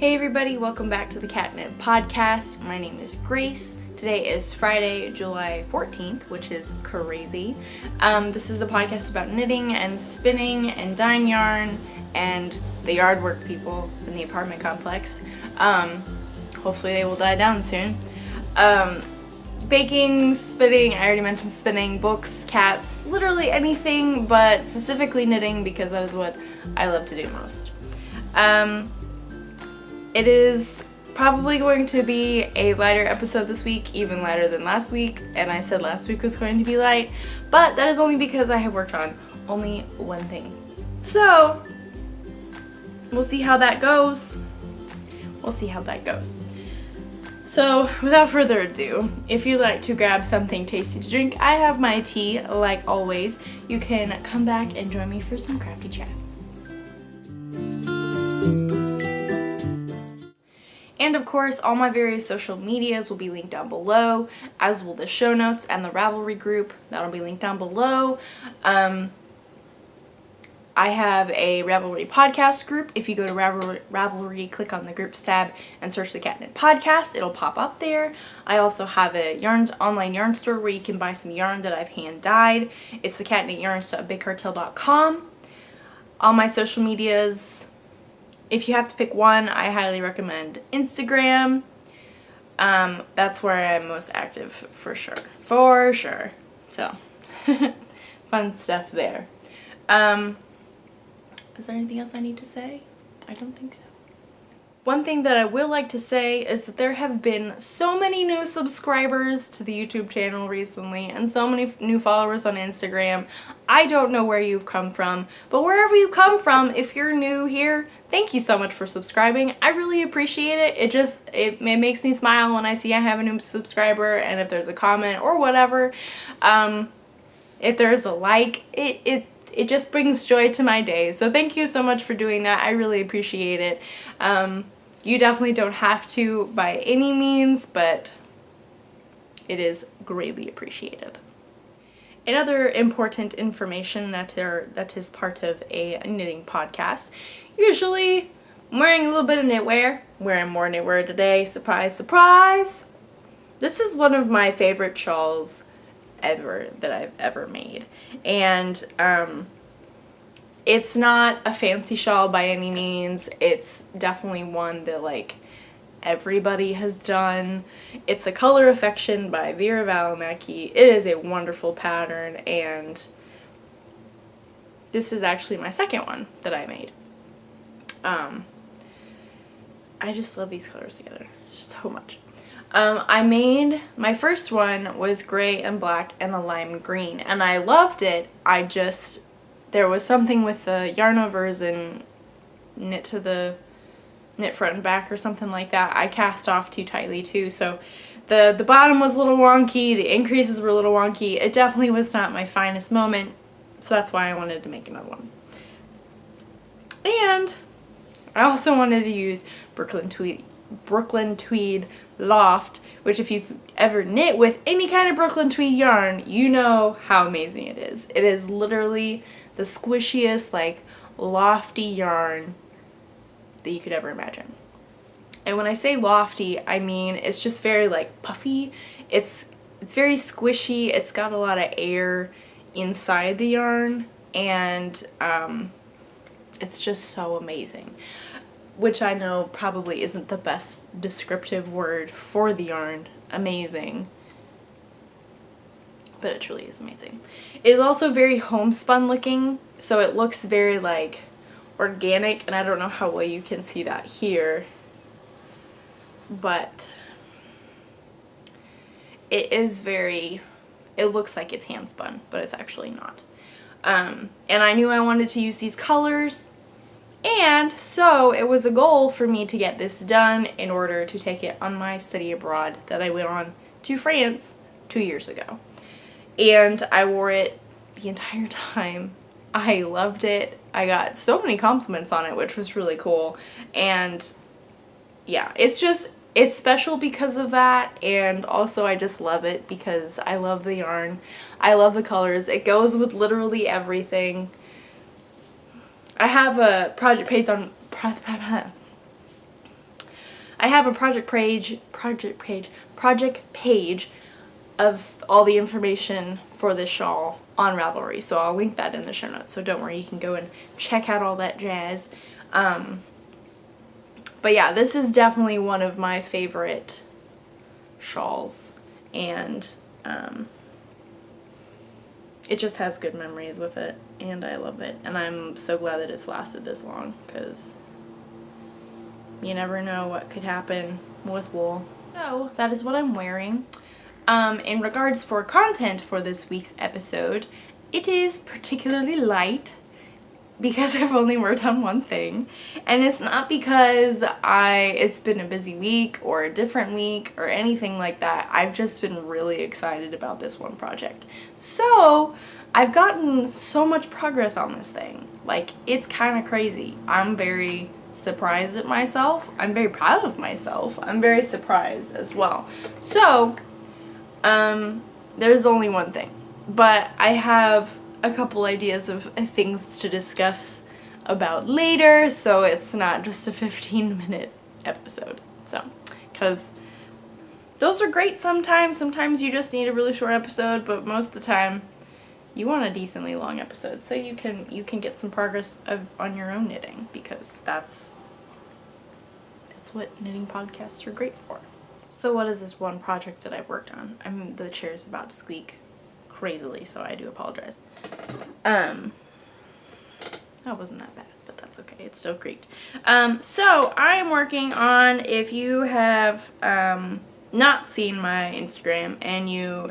Hey everybody, welcome back to the Cat Knit Podcast. My name is Grace. Today is Friday, July 14th, which is crazy. This is a podcast about knitting and spinning and dyeing yarn and the yard work people in the apartment complex. Hopefully they will die down soon. Baking, spinning, I already mentioned spinning, books, cats, literally anything, but specifically knitting because that is what I love to do most. It is probably going to be a lighter episode this week, even lighter than last week, and I said last week was going to be light, but that is only because I have worked on only one thing. So, we'll see how that goes. So, without further ado, if you'd like to grab something tasty to drink, I have my tea, like always. You can come back and join me for some crafty chat. And of course, all my various social medias will be linked down below, as will the show notes and the Ravelry group. That'll be linked down below. I have a Ravelry podcast group. If you go to Ravelry, click on the groups tab and search the Cat Knit Podcast, it'll pop up there. I also have a online yarn store where you can buy some yarn that I've hand dyed. It's the catknityarns.bigcartel.com. All my social medias, if you have to pick one, I highly recommend Instagram. That's where I'm most active for sure. So, fun stuff there. Is there anything else I need to say? I don't think so. One thing that I will like to say is that there have been so many new subscribers to the YouTube channel recently and so many new followers on Instagram. I don't know where you've come from, but wherever you come from, if you're new here, thank you so much for subscribing. I really appreciate it. It makes me smile when I see I have a new subscriber, and if there's a comment or whatever, if there's a like, it just brings joy to my day. So thank you so much for doing that. I really appreciate it. You definitely don't have to by any means, but it is greatly appreciated. Another important information that is part of a knitting podcast. Usually I'm wearing a little bit of knitwear. Wearing more knitwear today. Surprise, surprise! This is one of my favorite shawls ever that I've ever made. And it's not a fancy shawl by any means. It's definitely one that like everybody has done. It's a Color Affection by Vera Valimaki. It is a wonderful pattern, and this is actually my second one that I made. I just love these colors together. It's just so much. I made, my first one was gray and black and a lime green, and I loved it. There was something with the yarn overs and knit front and back or something like that. I cast off too tightly too, so the bottom was a little wonky, the increases were a little wonky. It definitely was not my finest moment, so that's why I wanted to make another one. And I also wanted to use Brooklyn Tweed Loft, which if you've ever knit with any kind of Brooklyn Tweed yarn, you know how amazing it is. It is literally the squishiest, like, lofty yarn that you could ever imagine. And when I say lofty, I mean it's just very, like, puffy. It's very squishy. It's got a lot of air inside the yarn, and it's just so amazing. Which I know probably isn't the best descriptive word for the yarn. Amazing. But it truly is amazing. It is also very homespun looking, so it looks very like organic, and I don't know how well you can see that here, but it looks like it's hand spun, but it's actually not. And I knew I wanted to use these colors, and so it was a goal for me to get this done in order to take it on my study abroad that I went on to France 2 years ago. And I wore it the entire time. I loved it. I got so many compliments on it, which was really cool. And yeah, it's special because of that, and also I just love it because I love the yarn. I love the colors. It goes with literally everything. I have a project page on I have a project page of all the information for this shawl on Ravelry, so I'll link that in the show notes, so don't worry, you can go and check out all that jazz. But yeah, this is definitely one of my favorite shawls, and it just has good memories with it, and I love it, and I'm so glad that it's lasted this long, because you never know what could happen with wool. So that is what I'm wearing. In regards for content for this week's episode, it is particularly light because I've only worked on one thing, and it's not because it's been a busy week or a different week or anything like that. I've just been really excited about this one project. So I've gotten so much progress on this thing. Like, it's kind of crazy. I'm very surprised at myself. I'm very proud of myself. I'm very surprised as well. So there's only one thing, but I have a couple ideas of things to discuss about later, so it's not just a 15-minute episode. So, because those are great sometimes you just need a really short episode, but most of the time you want a decently long episode so you can get some progress on your own knitting, because that's what knitting podcasts are great for. So what is this one project that I've worked on? The chair's about to squeak crazily, so I do apologize. That wasn't that bad, but that's okay. It still creaked. So I'm working on, if you have not seen my Instagram and you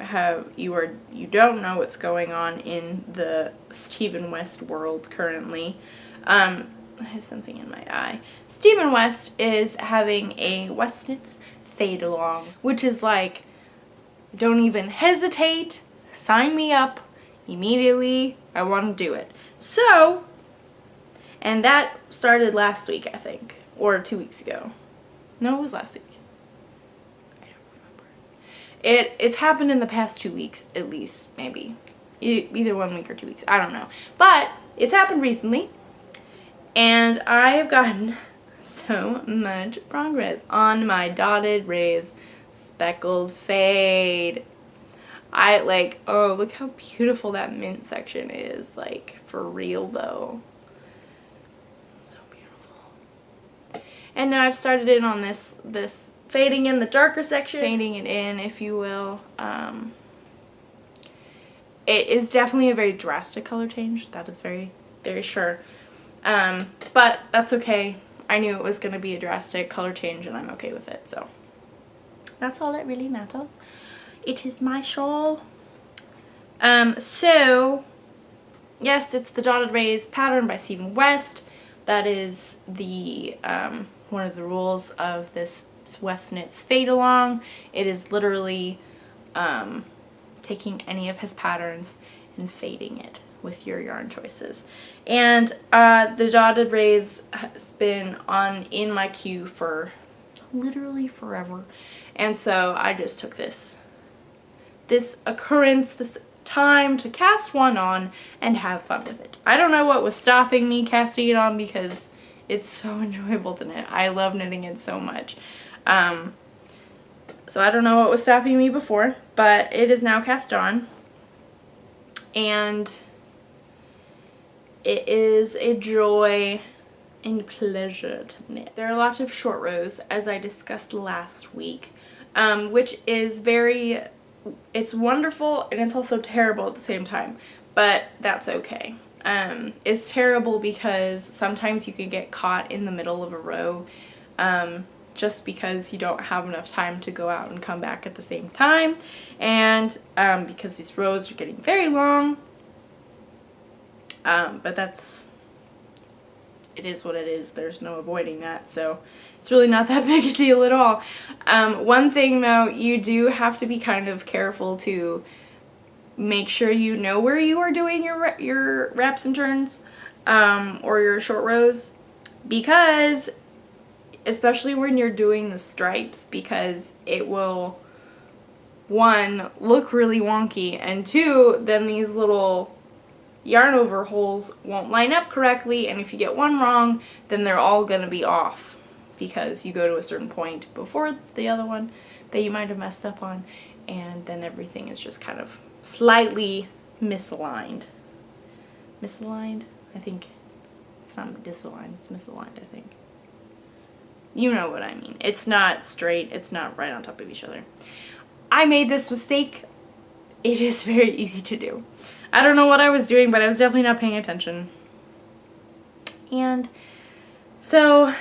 don't know what's going on in the Stephen West world currently, I have something in my eye. Stephen West is having a West Knits fade along, which is like, don't even hesitate, sign me up immediately, I want to do it. So, and that started last week, I think, or 2 weeks ago. No, it was last week. I don't remember. It's happened in the past 2 weeks, at least, maybe. Either 1 week or 2 weeks, I don't know. But it's happened recently, and I have gotten so much progress on my dotted rays speckled fade. Oh, look how beautiful that mint section is, like, for real though. So beautiful. And now I've started in on this fading in the darker section, fading it in, if you will. It is definitely a very drastic color change, that is very, very sure. But that's okay. I knew it was going to be a drastic color change, and I'm okay with it, so that's all that really matters. It is my shawl. So, yes, it's the Dotted Rays pattern by Stephen West. That is the one of the rules of this West Knits fade along. It is literally taking any of his patterns and fading it with your yarn choices. And the Dotted Rays has been in my queue for literally forever, and so I just took this time to cast one on and have fun with it. I don't know what was stopping me casting it on, because it's so enjoyable to knit. I love knitting it so much. So I don't know what was stopping me before, but it is now cast on, and it is a joy and pleasure to knit. There are lots of short rows, as I discussed last week, which is it's wonderful and it's also terrible at the same time, but that's okay. It's terrible because sometimes you can get caught in the middle of a row just because you don't have enough time to go out and come back at the same time, and because these rows are getting very long. But it is what it is. There's no avoiding that, so it's really not that big a deal at all. One thing though, you do have to be kind of careful to make sure you know where you are doing your wraps and turns, or your short rows, because especially when you're doing the stripes, because it will, one, look really wonky, and two, then these little yarn over holes won't line up correctly, and if you get one wrong, then they're all gonna be off because you go to a certain point before the other one that you might have messed up on, and then everything is just kind of slightly misaligned. Misaligned? I think it's not disaligned, it's misaligned, I think. You know what I mean. It's not straight, it's not right on top of each other. I made this mistake. It is very easy to do. I don't know what I was doing, but I was definitely not paying attention. And so,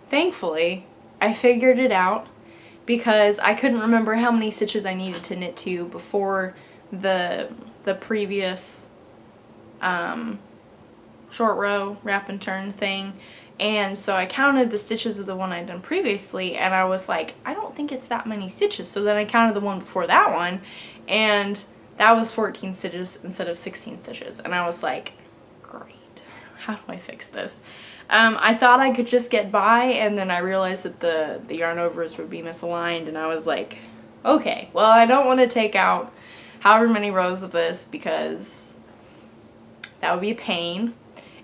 thankfully, I figured it out because I couldn't remember how many stitches I needed to knit to before the previous short row wrap and turn thing. And so I counted the stitches of the one I'd done previously, and I was like, I don't think it's that many stitches. So then I counted the one before that one, and that was 14 stitches instead of 16 stitches. And I was like, great, how do I fix this? I thought I could just get by, and then I realized that the yarn overs would be misaligned, and I was like, okay, well, I don't want to take out however many rows of this because that would be a pain.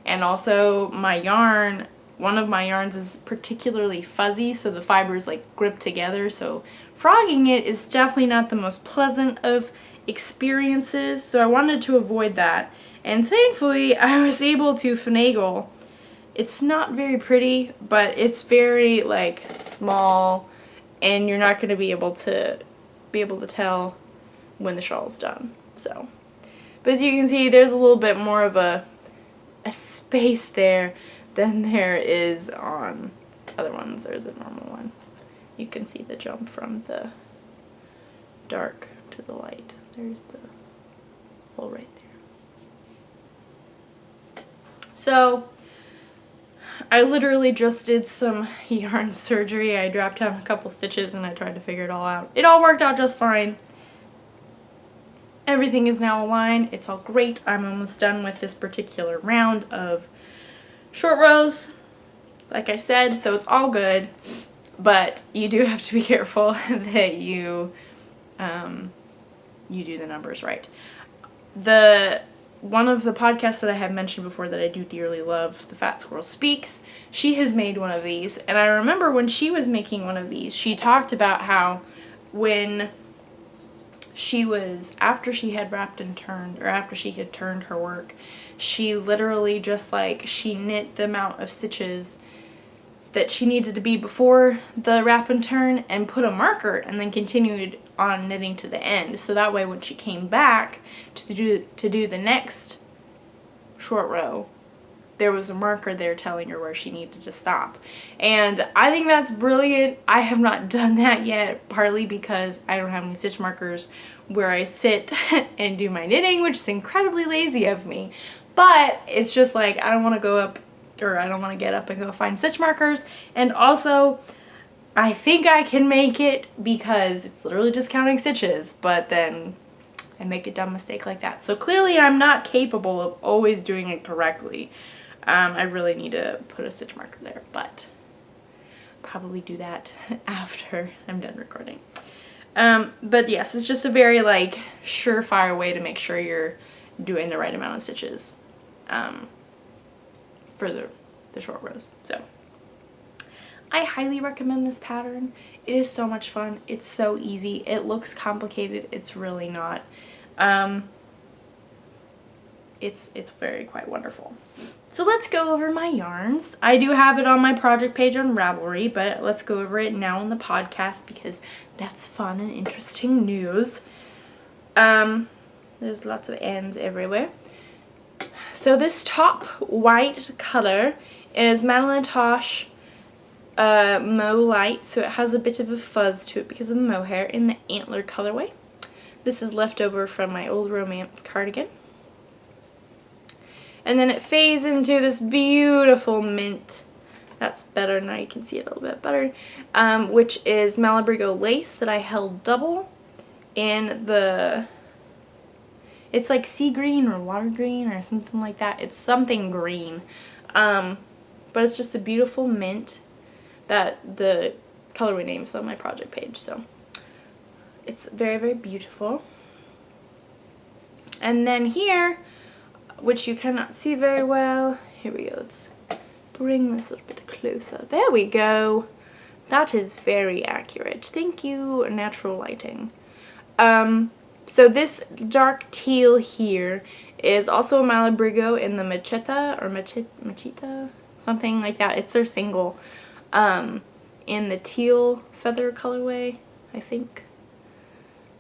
And also my yarn, one of my yarns is particularly fuzzy, so the fibers like grip together, so frogging it is definitely not the most pleasant of experiences, so I wanted to avoid that. And thankfully I was able to finagle. It's not very pretty, but it's very like small, and you're not going to be able to tell when the shawl's done. So, but as you can see, there's a little bit more of a space there than there is on other ones. There's a normal one. You can see the jump from the dark to the light. There's the hole right there. So I literally just did some yarn surgery. I dropped down a couple stitches and I tried to figure it all out. It all worked out just fine. Everything is now aligned. It's all great. I'm almost done with this particular round of short rows, like I said, so it's all good, but you do have to be careful that you do the numbers right. One of the podcasts that I have mentioned before that I do dearly love, The Fat Squirrel Speaks, she has made one of these, and I remember when she was making one of these, she talked about how when after she had wrapped and turned, or after she had turned her work, she literally just like, she knit the amount of stitches that she needed to be before the wrap and turn and put a marker, and then continued on knitting to the end. So that way when she came back to do the next short row, there was a marker there telling her where she needed to stop. And I think that's brilliant. I have not done that yet, partly because I don't have any stitch markers where I sit and do my knitting, which is incredibly lazy of me. But it's just like, I don't want to go up, or I don't want to get up and go find stitch markers. And also, I think I can make it because it's literally just counting stitches, but then I make a dumb mistake like that. So clearly I'm not capable of always doing it correctly. I really need to put a stitch marker there, but probably do that after I'm done recording. But yes, it's just a very like surefire way to make sure you're doing the right amount of stitches for the short rows. So I highly recommend this pattern. It is so much fun. It's so easy. It looks complicated. It's really not. It's very quite wonderful. So let's go over my yarns. I do have it on my project page on Ravelry, but let's go over it now on the podcast because that's fun and interesting news. There's lots of ends everywhere. So this top white color is Madeline Tosh Mow Light, so it has a bit of a fuzz to it because of the mohair in the antler colorway. This is left over from my old romance cardigan. And then it fades into this beautiful mint. That's better, now you can see it a little bit better. Which is Malabrigo lace that I held double in the, it's like sea green or water green or something like that. It's something green. But it's just a beautiful mint that the colorway name is on my project page. So it's very, very beautiful. And then here, which you cannot see very well. Here we go. Let's bring this a little bit closer. There we go. That is very accurate. Thank you, natural lighting. So this dark teal here is also a Malabrigo in the Macheta, or Machita, something like that. It's their single, in the teal feather colorway, I think.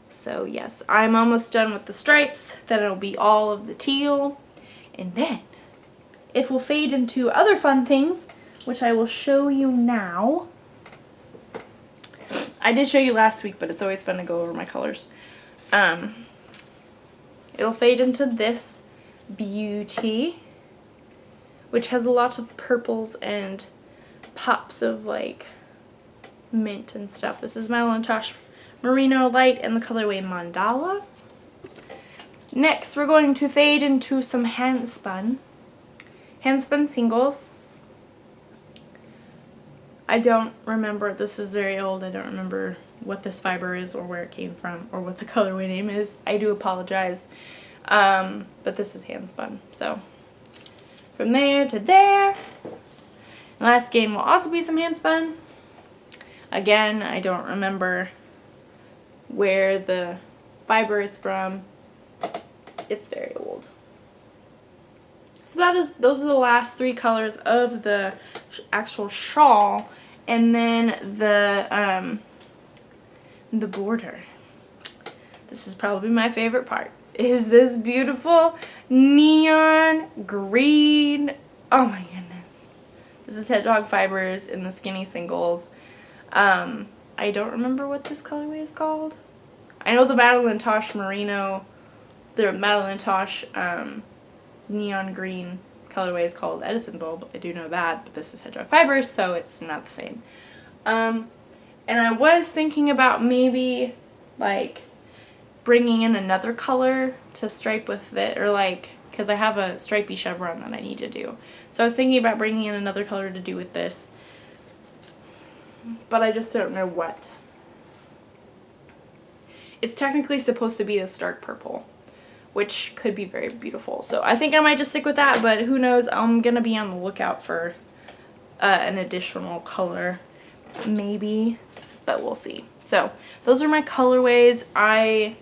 So yes, I'm almost done with the stripes. Then it'll be all of the teal, and then it will fade into other fun things, which I will show you now. I did show you last week, but it's always fun to go over my colors. It'll fade into this beauty, which has a lot of purples and pops of like mint and stuff. This is Madeline Tosh Merino Light in the colorway Mandala. Next, we're going to fade into some handspun singles. I don't remember, this is very old, I don't remember what this fiber is or where it came from or what the colorway name is. I do apologize, but this is handspun. So from there to there. Last game will also be some handspun. Again, I don't remember where the fiber is from. It's very old. So those are the last three colors of the actual shawl, and then the border. This is probably my favorite part. Is this beautiful neon green? Oh my goodness. This is Hedgehog Fibers in the skinny singles. I don't remember what this colorway is called. I know the Madeline Tosh Merino, the Madeline Tosh neon green colorway is called Edison Bulb. I do know that, but this is Hedgehog Fibers, so it's not the same. And I was thinking about maybe like bringing in another color to stripe with it, or like, because I have a stripey chevron that I need to do. So I was thinking about bringing in another color to do with this, but I just don't know what. It's technically supposed to be this dark purple, which could be very beautiful. So I think I might just stick with that, but who knows, I'm gonna be on the lookout for an additional color, maybe, but we'll see. So those are my colorways. I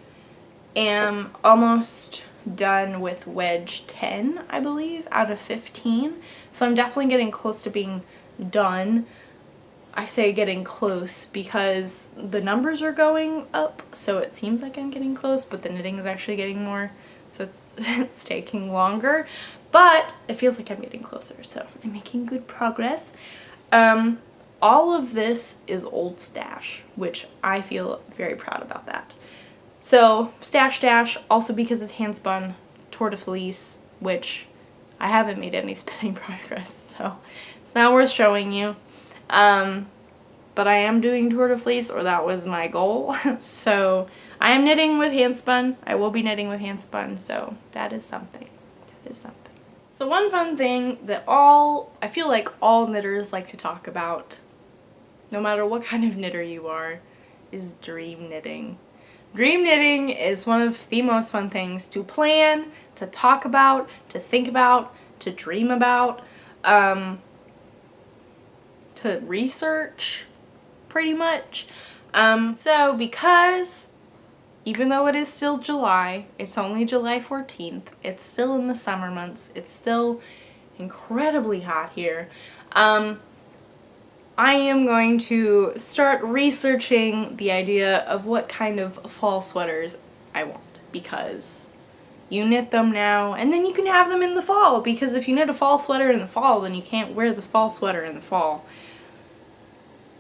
am almost done with wedge 10, I believe, out of 15. So I'm definitely getting close to being done. I say getting close because the numbers are going up, so it seems like I'm getting close, but the knitting is actually getting more, so it's taking longer, but it feels like I'm getting closer, so I'm making good progress. All of this is old stash, which I feel very proud about that. So stash, also because it's hand spun, Tour de Felice, which I haven't made any spinning progress, so it's not worth showing you. But I am doing Tour de Felice, or that was my goal. So I am knitting with handspun. I will be knitting with handspun, so that is something. That is something. So one fun thing that I feel like all knitters like to talk about, no matter what kind of knitter you are, is dream knitting. Dream knitting is one of the most fun things to plan, to talk about, to think about, to dream about, to research, pretty much. So because even though it is still July, it's only July 14th, it's still in the summer months, it's still incredibly hot here, I am going to start researching the idea of what kind of fall sweaters I want, because you knit them now and then you can have them in the fall, because if you knit a fall sweater in the fall, then you can't wear the fall sweater in the fall.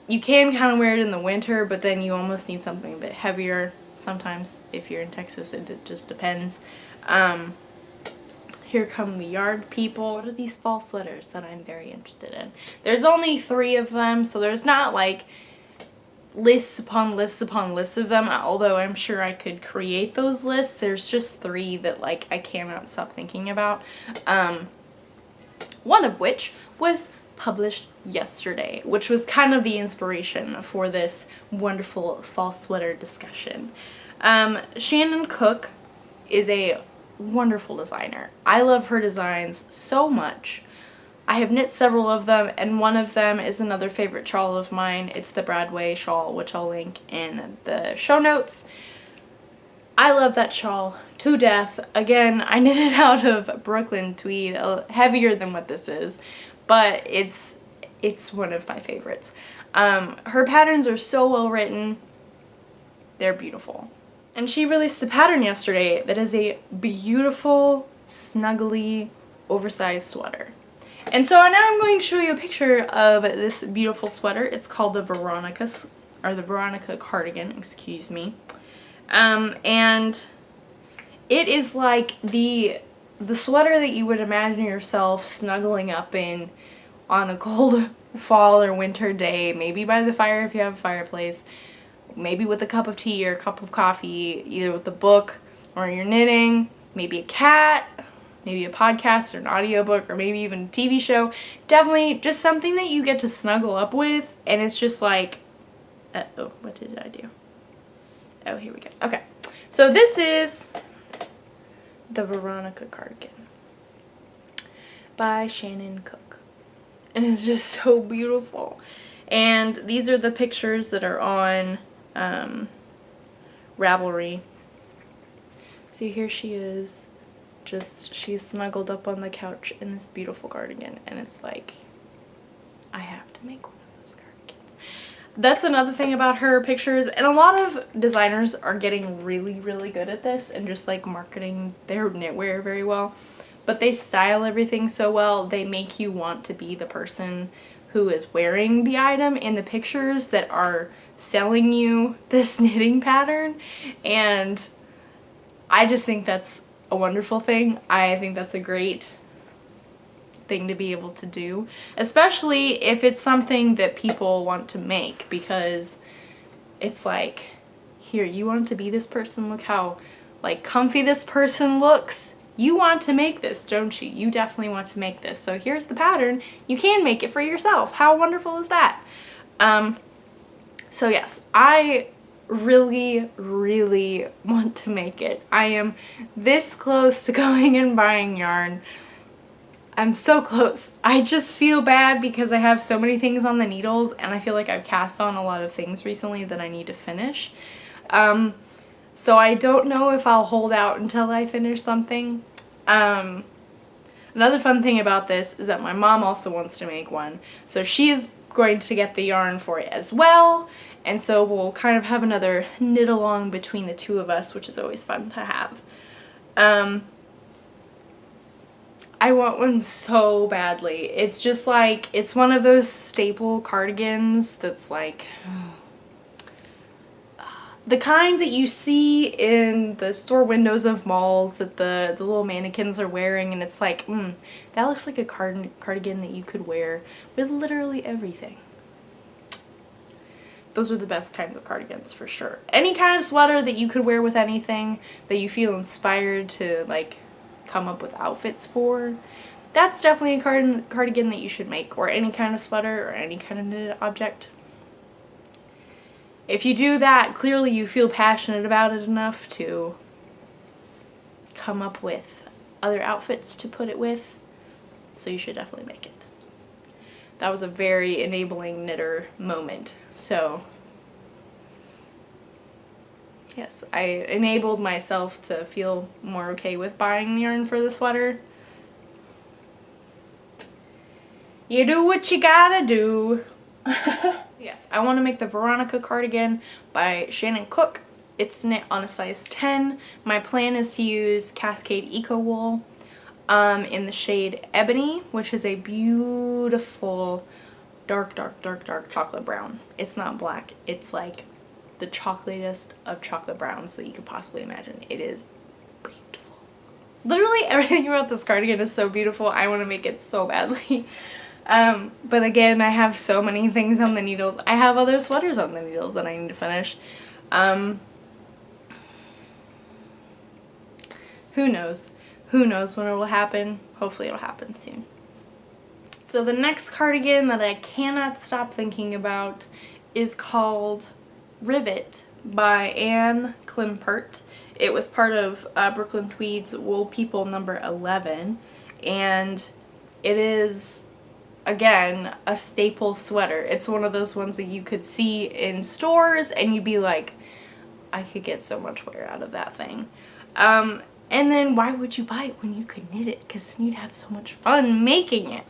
You can kind of wear it in the winter, but then you almost need something a bit heavier. Sometimes, if you're in Texas, it just depends. Here come the yard people. What are these fall sweaters that I'm very interested in? There's only 3 of them, so there's not like lists upon lists upon lists of them, although I'm sure I could create those lists. There's just 3 that like I cannot stop thinking about. One of which was published yesterday, which was kind of the inspiration for this wonderful fall sweater discussion. Shannon Cook is a wonderful designer. I love her designs so much. I have knit several of them, and one of them is another favorite shawl of mine. It's the Bradway shawl, which I'll link in the show notes. I love that shawl to death. Again, I knit it out of Brooklyn tweed, heavier than what this is, but it's one of my favorites. Her patterns are so well written. They're beautiful. And she released a pattern yesterday that is a beautiful, snuggly, oversized sweater. And so now I'm going to show you a picture of this beautiful sweater. It's called the Veronica cardigan, excuse me. And it is like the sweater that you would imagine yourself snuggling up in on a cold fall or winter day, maybe by the fire if you have a fireplace, maybe with a cup of tea or a cup of coffee, either with a book or you're knitting, maybe a cat, maybe a podcast or an audiobook, or maybe even a TV show. Definitely just something that you get to snuggle up with, and it's just like, oh, what did I do? Oh, here we go. Okay, so this is the Veronica cardigan by Shannon Cook, and it's just so beautiful. And these are the pictures that are on Ravelry. See, here she is. She's snuggled up on the couch in this beautiful cardigan, and it's like, I have to make one of those cardigans. That's another thing about her pictures, and a lot of designers are getting really, really good at this and just like marketing their knitwear very well. But they style everything so well, they make you want to be the person who is wearing the item in the pictures that are selling you this knitting pattern. And I just think that's a wonderful thing. I think that's a great thing to be able to do, especially if it's something that people want to make, because it's like, here, you want to be this person, look how like comfy this person looks. You want to make this, don't you? You definitely want to make this. So here's the pattern. You can make it for yourself. How wonderful is that? So yes, I really, really want to make it. I am this close to going and buying yarn. I'm so close. I just feel bad because I have so many things on the needles, and I feel like I've cast on a lot of things recently that I need to finish. So I don't know if I'll hold out until I finish something. Another fun thing about this is that my mom also wants to make one. So she's going to get the yarn for it as well. And so we'll kind of have another knit along between the two of us, which is always fun to have. I want one so badly. It's just like, it's one of those staple cardigans that's like, the kind that you see in the store windows of malls that the little mannequins are wearing, and it's like, that looks like a cardigan that you could wear with literally everything. Those are the best kinds of cardigans for sure. Any kind of sweater that you could wear with anything that you feel inspired to like come up with outfits for, that's definitely a cardigan that you should make, or any kind of sweater or any kind of knitted object. If you do that, clearly you feel passionate about it enough to come up with other outfits to put it with, so you should definitely make it. That was a very enabling knitter moment. So yes, I enabled myself to feel more okay with buying the yarn for the sweater. You do what you gotta do. Yes, I want to make the Veronica cardigan by Shannon Cook. It's knit on a size 10. My plan is to use Cascade Eco Wool in the shade Ebony, which is a beautiful dark chocolate brown. It's not black. It's like the chocolatest of chocolate browns that you could possibly imagine. It is beautiful. Literally everything about this cardigan is so beautiful. I want to make it so badly. But again, I have so many things on the needles. I have other sweaters on the needles that I need to finish. Who knows? Who knows when it will happen? Hopefully it'll happen soon. So the next cardigan that I cannot stop thinking about is called Rivet by Anne Klimpert. It was part of Brooklyn Tweed's Wool People number 11, and it is again, a staple sweater. It's one of those ones that you could see in stores and you'd be like, I could get so much wear out of that thing. And then why would you buy it when you could knit it? Because then you'd have so much fun making it.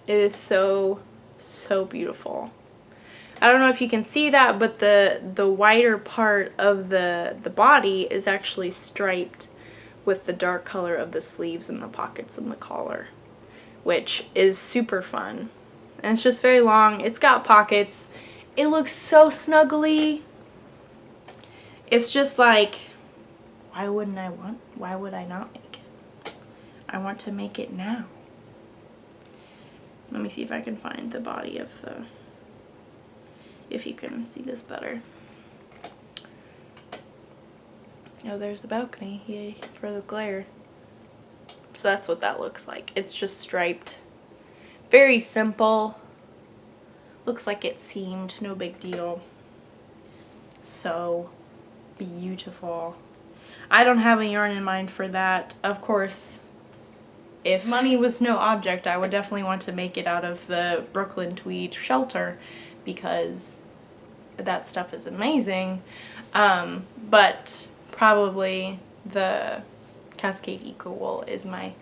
It is so, so beautiful. I don't know if you can see that, but the wider part of the body is actually striped with the dark color of the sleeves and the pockets and the collar, which is super fun. And it's just very long. It's got pockets. It looks so snuggly. It's just like, why would I not make it? I want to make it now. Let me see if I can find the body of the, if you can see this better. Oh, there's the balcony. Yay for the glare. So that's what that looks like. It's just striped. Very simple. Looks like it seamed. No big deal. So beautiful. I don't have a yarn in mind for that. Of course, if money was no object, I would definitely want to make it out of the Brooklyn tweed shelter because that stuff is amazing. But probably the Cascade Eco Wool is my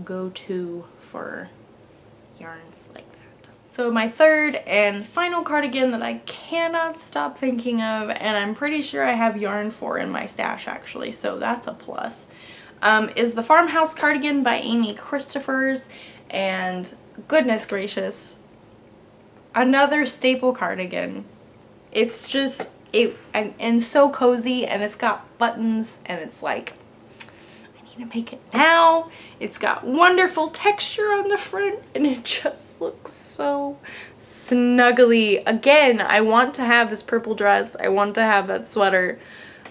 go-to for yarns like that. So my third and final cardigan that I cannot stop thinking of, and I'm pretty sure I have yarn for in my stash actually, so that's a plus, is the Farmhouse Cardigan by Amy Christophers. And goodness gracious, another staple cardigan. It's just, and so cozy, and it's got buttons, and it's like, I need to make it now. It's got wonderful texture on the front, and it just looks so snuggly. Again, I want to have this purple dress. I want to have that sweater.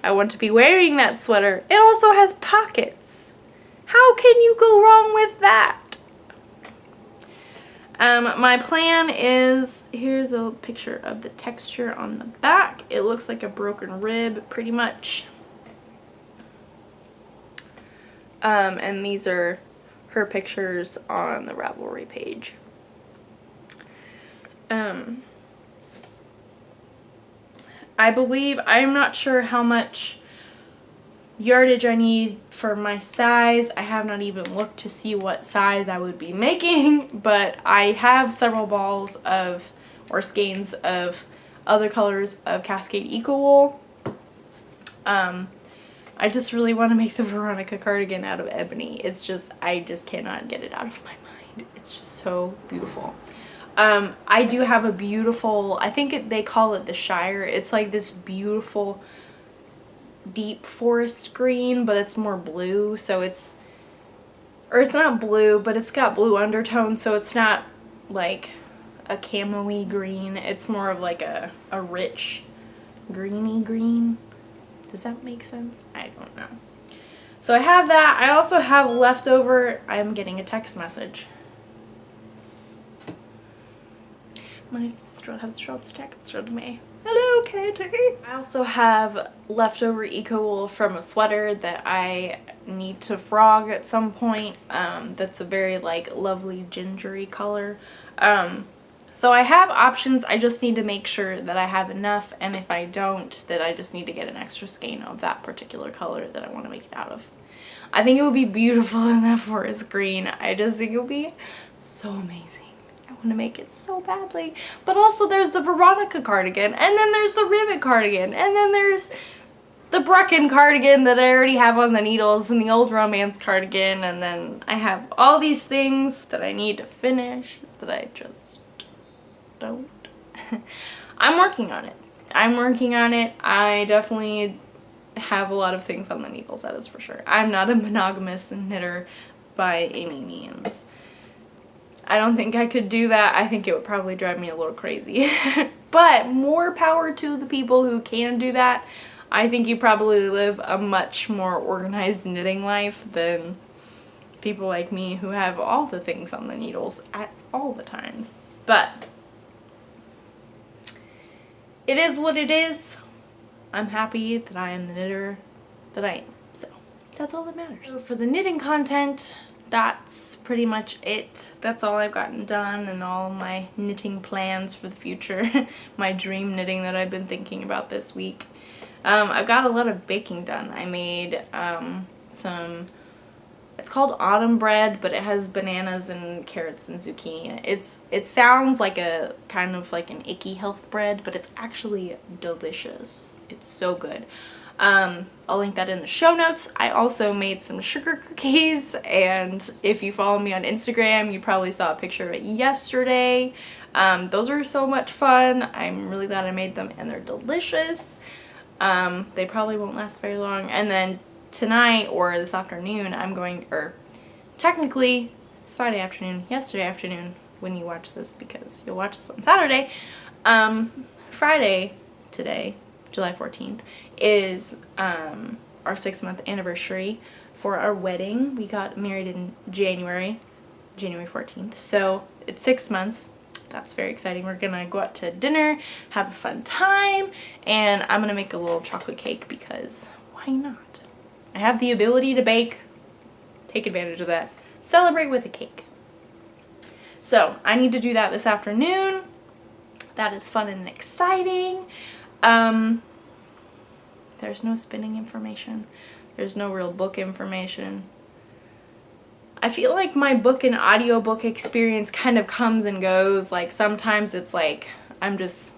I want to be wearing that sweater. It also has pockets. How can you go wrong with that? My plan is, here's a picture of the texture on the back. It looks like a broken rib, pretty much. And these are her pictures on the Ravelry page. I believe, I'm not sure how much yardage I need for my size. I have not even looked to see what size I would be making, but I have several balls of, or skeins of other colors of Cascade Eco Wool. I just really want to make the Veronica cardigan out of ebony. It's just, I just cannot get it out of my mind. It's just so beautiful. I do have a beautiful, I think they call it the Shire. It's like this beautiful deep forest green, but it's more blue, so it's, or it's not blue, but it's got blue undertones, so it's not like a camo-y green. It's more of like a rich greeny green. Does that make sense? I don't know. So I have that. I also have leftover, I'm getting a text message. My sister has just texted me. Hello, Katie. I also have leftover eco wool from a sweater that I need to frog at some point. That's a very like lovely gingery color. So I have options. I just need to make sure that I have enough, and if I don't, that I just need to get an extra skein of that particular color that I want to make it out of. I think it would be beautiful in that forest green. I just think it would be so amazing. I want to make it so badly. But also there's the Veronica cardigan, and then there's the Rivet cardigan, and then there's the Brecken cardigan that I already have on the needles, and the Old Romance cardigan, and then I have all these things that I need to finish that I just don't. I'm working on it. I'm working on it. I definitely have a lot of things on the needles, that is for sure. I'm not a monogamous knitter by any means. I don't think I could do that. I think it would probably drive me a little crazy. But more power to the people who can do that. I think you probably live a much more organized knitting life than people like me who have all the things on the needles at all the times. But it is what it is. I'm happy that I am the knitter that I am. So that's all that matters. So for the knitting content, that's pretty much it. That's all I've gotten done and all my knitting plans for the future. My dream knitting that I've been thinking about this week. I've got a lot of baking done. I made some, it's called autumn bread, but it has bananas and carrots and zucchini in it. It sounds like a kind of like an icky health bread, but it's actually delicious. It's so good. I'll link that in the show notes. I also made some sugar cookies, and if you follow me on Instagram, you probably saw a picture of it yesterday. Those are so much fun. I'm really glad I made them, and they're delicious. They probably won't last very long. And then tonight or this afternoon, technically it's Friday afternoon, yesterday afternoon when you watch this, because you'll watch this on Saturday. Friday today, July 14th, is our 6-month anniversary for our wedding. We got married in January 14th, so it's 6 months. That's very exciting. We're gonna go out to dinner, have a fun time, and I'm gonna make a little chocolate cake because why not? I have the ability to bake. Take advantage of that. Celebrate with a cake. So I need to do that this afternoon. That is fun and exciting. There's no spinning information. There's no real book information. I feel like my book and audiobook experience kind of comes and goes. Like sometimes it's like I'm just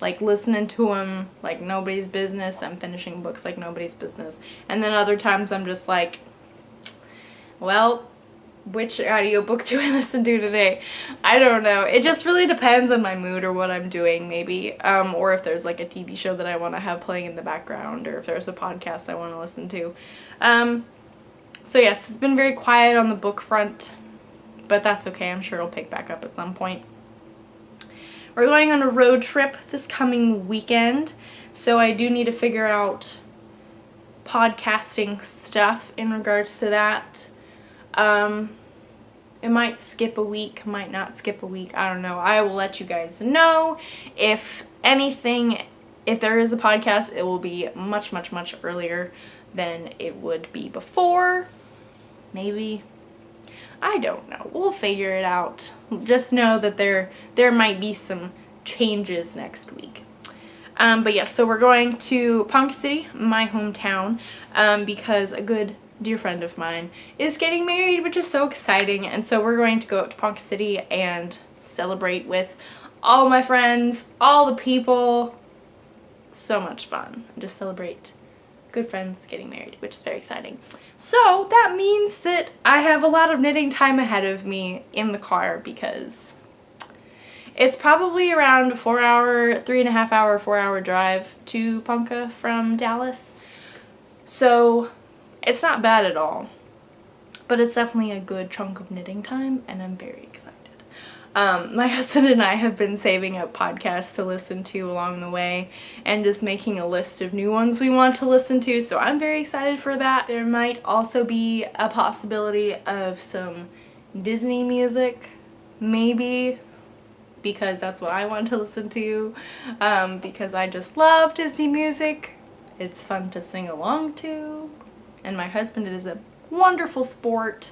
like listening to them like nobody's business. I'm finishing books like nobody's business. And then other times I'm just like, well, which audiobook do I listen to today? I don't know. It just really depends on my mood or what I'm doing, maybe. Or if there's like a TV show that I want to have playing in the background, or if there's a podcast I want to listen to. So yes, it's been very quiet on the book front, but that's okay. I'm sure it'll pick back up at some point. We're going on a road trip this coming weekend, so I do need to figure out podcasting stuff in regards to that. It might skip a week, might not skip a week, I don't know. I will let you guys know. If anything, if there is a podcast, it will be much, much, much earlier than it would be before. Maybe. I don't know. We'll figure it out. Just know that there might be some changes next week. But yes, so we're going to Ponca City, my hometown, because a good dear friend of mine is getting married, which is so exciting. And so we're going to go up to Ponca City and celebrate with all my friends, all the people. So much fun. Just celebrate good friends getting married, which is very exciting. So that means that I have a lot of knitting time ahead of me in the car, because it's probably around a 3.5 hour, 4 hour drive to Ponca from Dallas. So it's not bad at all, but it's definitely a good chunk of knitting time, and I'm very excited. My husband and I have been saving up podcasts to listen to along the way and just making a list of new ones we want to listen to, so I'm very excited for that. There might also be a possibility of some Disney music, maybe, because that's what I want to listen to, because I just love Disney music. It's fun to sing along to, and my husband is a wonderful sport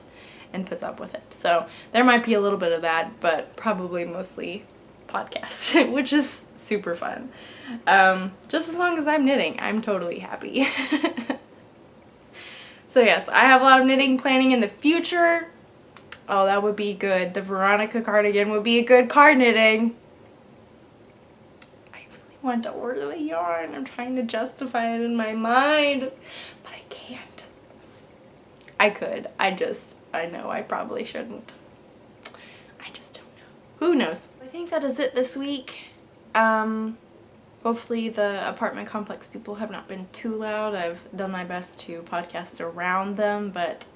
and puts up with it. So there might be a little bit of that, but probably mostly podcasts, which is super fun. Just as long as I'm knitting, I'm totally happy. So yes, I have a lot of knitting planning in the future. Oh, that would be good. The Veronica cardigan would be a good card knitting. I really want to order the yarn. I'm trying to justify it in my mind, but I can't. I could. I know I probably shouldn't. I just don't know. Who knows? I think that is it this week. Hopefully the apartment complex people have not been too loud. I've done my best to podcast around them, but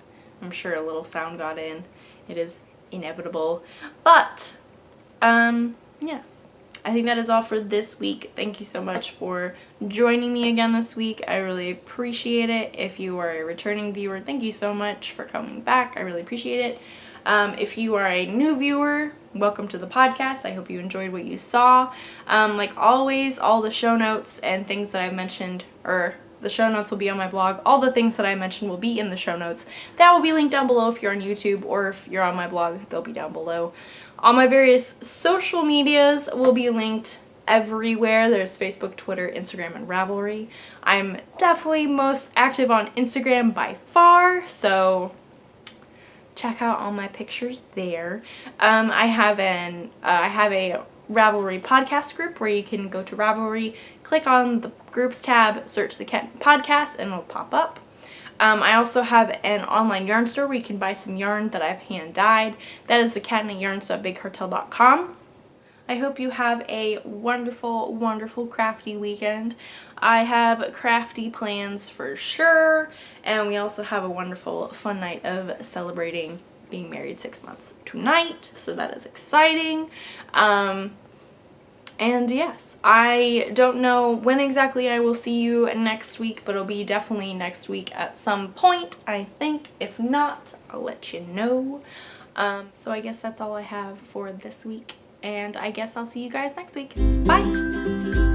I'm sure a little sound got in. It is inevitable. But, yes. I think that is all for this week. Thank you so much for joining me again this week. I really appreciate it. If you are a returning viewer, thank you so much for coming back. I really appreciate it. If you are a new viewer, welcome to the podcast. I hope you enjoyed what you saw. Like always, all the show notes and things that I've mentioned, or The show notes will be on my blog. All the things that I mentioned will be in the show notes. That will be linked down below if you're on YouTube, or if you're on my blog, they'll be down below. All my various social medias will be linked everywhere. There's Facebook, Twitter, Instagram, and Ravelry. I'm definitely most active on Instagram by far, so check out all my pictures there. I have a Ravelry podcast group where you can go to Ravelry, click on the groups tab, search the Cat podcast, and it'll pop up. I also have an online yarn store where you can buy some yarn that I've hand dyed. That is thecatandknitYarns.bigcartel.com. I hope you have a wonderful, wonderful crafty weekend. I have crafty plans for sure, and we also have a wonderful fun night of celebrating being married 6 months tonight, so that is exciting. And yes, I don't know when exactly I will see you next week, but it'll be definitely next week at some point, I think. If not, I'll let you know. So I guess that's all I have for this week, and I guess I'll see you guys next week. Bye!